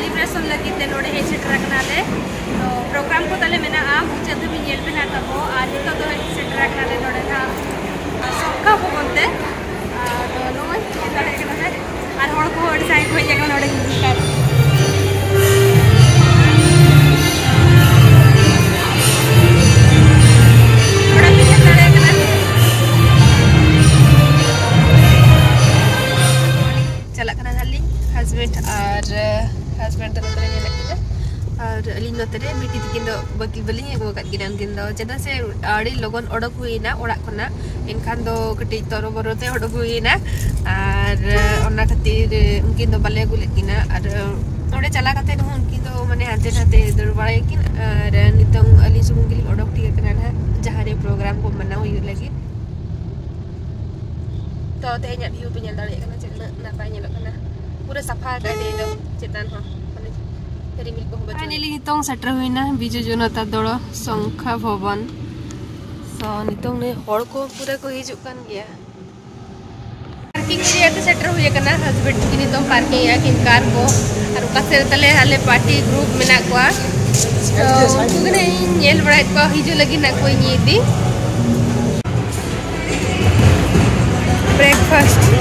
Celebration लगी नोड़े हे सेटरकना ले तो प्रोग्राम को तले मेना मुझे भी नेल पे ना तबो आज तो सेटरकना ले नोड़े ना सबका भवनते तो नोय चेतारे कना है और हड़ को हड़ साइड हो जगह नोड़े हिकार बड़ा भी चेतारे कना चला कना हली हस्बैंड तो नोतरे ने लगते और अली नोतरे बेटी तिकिन दो बकी बली एगो कत गिनान किन दो चेदा से आड़ी लोगन ओडक हुईना ओड़ा खना इनखान दो कटी तोरो बरोते ओडक हुईना और ओना खातिर उनकिन दो बाले गुले किना और ओडे चला कते न उनकिन दो माने हाते हाते दर बाड़े किन और नितंग अली सुमुंगिल ओडक ठीक कना ना जहारे प्रोग्राम को मनाव यु लगी तो तेहnya view पे nyel दाड़े कना चेतना नापाय nyelok कना पूरा सफा कर दे दो चेतन हो फाइनली नितों सेटर हुईना बिजु जनता दल संख्या भवन सो नितों ने हड़ को पूरा को हिजुक कान गया पार्किंग एरिया ते सेटर हुई कना हस्बैंड की नितों पार्किंग या किन कार को और उका से तले हाले पार्टी ग्रुप मेना कोआ तो उगने नेल बड़ा को हिजु लगी ना कोई नीति ब्रेकफास्ट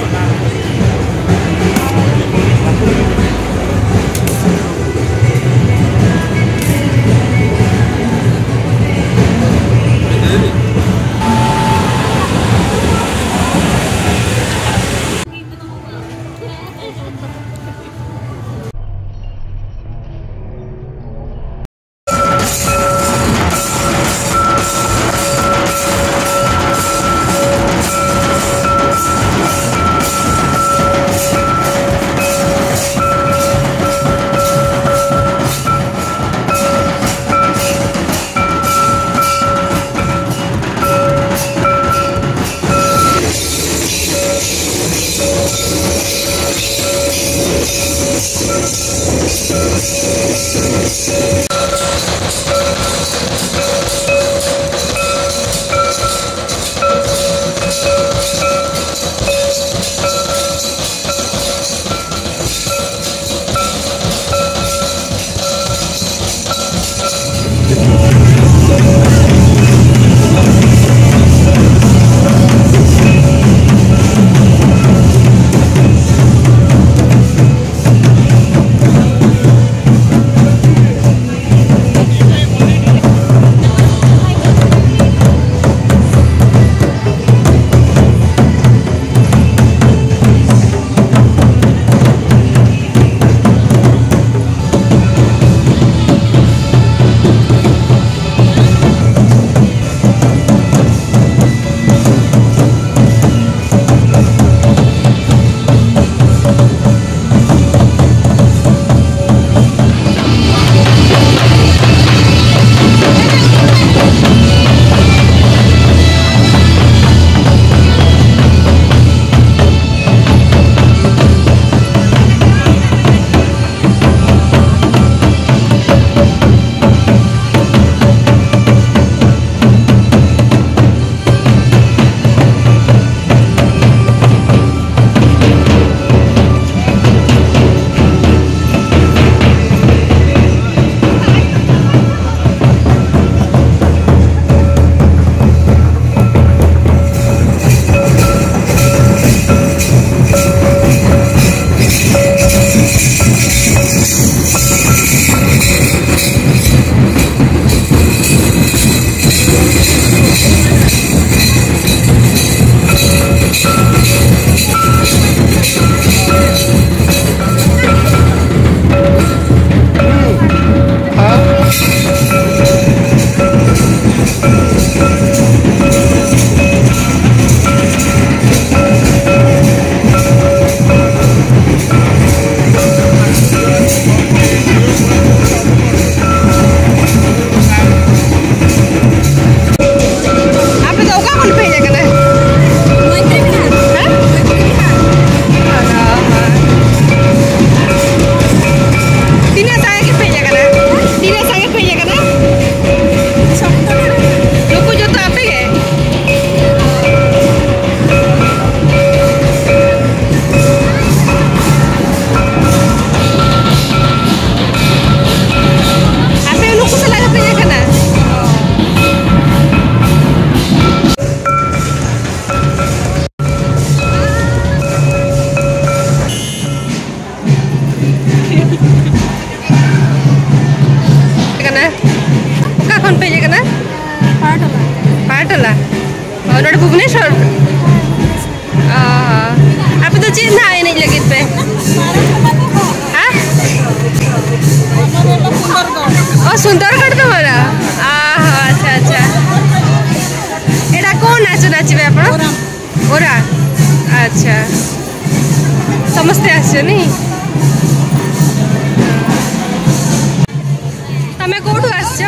भुवनेश्वर आप तो चीज ना नहीं लगे पे सुंदरगढ़ तुम्हारा अच्छा अच्छा एटा कौन नाच नाचे आप ओरा अच्छा समस्ते आसनी तमें कौटू आस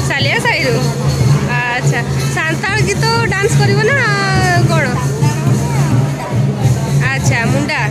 सालिया साई अच्छा सांताल गीत डांस कर ना कौन अच्छा मुंडा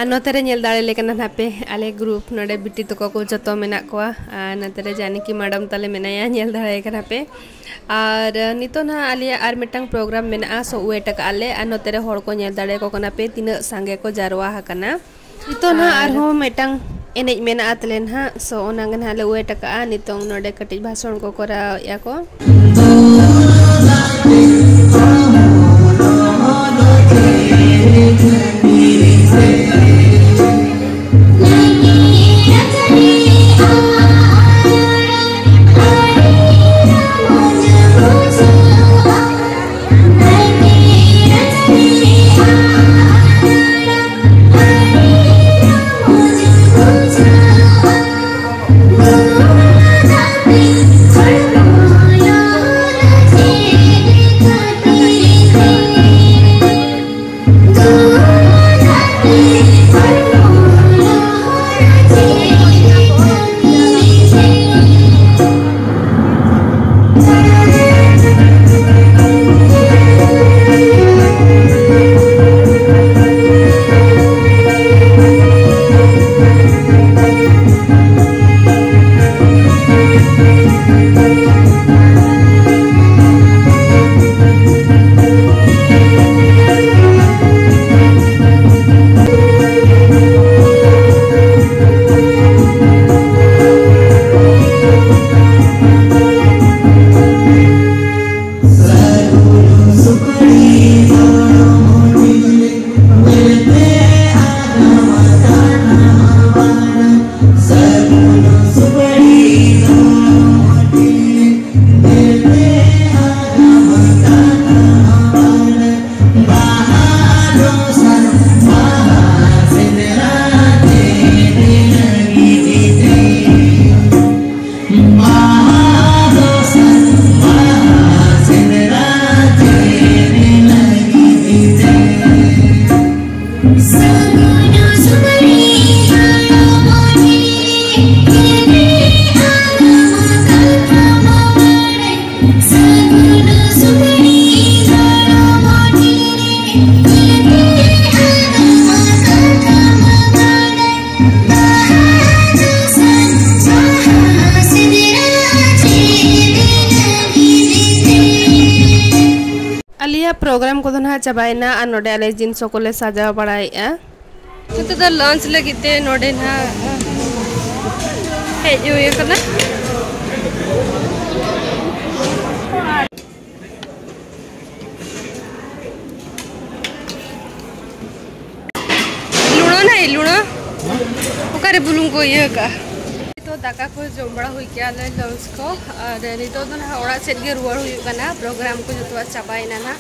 नोतेरे नेल दाड़े लेकना नापे आले ग्रुप नोडे बिटी तको को जतो मेना कोआ नतेरे जानकी मैडम ताले मेनाया नेल दाड़े कना पे और नितो ना आले आर मिटंग प्रोग्राम मेना सो वेट का आले आ नोतेरे होड़ को नेल दाड़े को कना पे तीन संगे को जारवा हकना नितो ना आर हो मिटंग एनेज मेना आतलेन हा सो ओनांगन हाले वेट का नितो नोडे कटिज भाषण को करा या को आलिया प्रोग्राम को ना चाबाइना और नोडे आले जिनसो को ले सजाव बड़ाइया तो लंच लगिते नोडे ना हेज हुए कना लुणो ना लुणो ओकारे बुलुंग को ये का तो दाका को जम बड़ा हुई क्या ले लंच को और नितो तो ना ओड़ा सेट गे रुआर हुई कना प्रोग्राम को जतो चाबाइना ना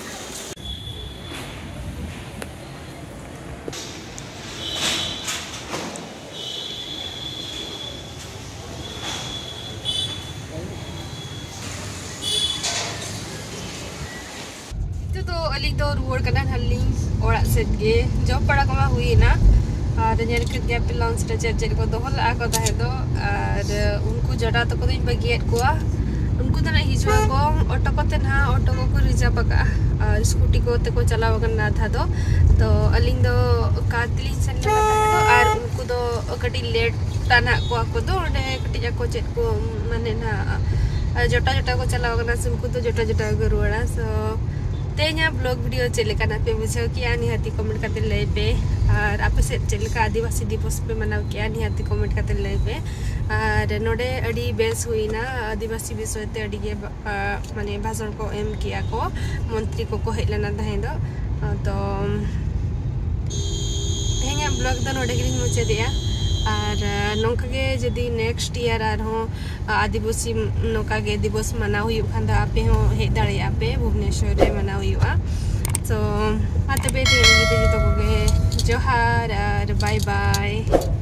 तो अली तो रुआर कना हल्ली ओड़ा सेट गे जब पड़ा कमा हुई ना और नेल के गया पे लंच रे चेर को दोहल आ को ताहे दो और उनको जड़ा तो को बगियत कोआ उनको तो ना हिजुआ को ऑटो को ना ऑटो को रिजर्व का और स्कूटी को ते को चलाव करना था तो अलिंग दो कातली सन तो और उनको दो कटी लेट ताना को दो ओडे कटी जा को चेत को माने ना जटा को चलाव करना उनको तो जटा को रुआड़ा सो तेना ब्लॉग वीडियो चलेका ना पे बुझाओ किया निहाती कमेंट करते ले पे और आप से चलेका आदिवासी दिवस पे मनाओ किया निहाती कमेंट करते ले पे और नोडे अड़ी बेस हुई ना आदिवासी विषय ते अड़ी माने भाषण को एम किया को मंत्री को हेलना दाहे दो तो तेना ब्लॉग द नोडे गिन मुचे दिया और नौकागे जदि नेक्स्ट ईयर आदिवासी नौकागे दिवस मना हुई खान आपे हो हे दाड़े आपे भुवनेश्वर रे मना हुआ तो आते बे जोहार और बाय बाय।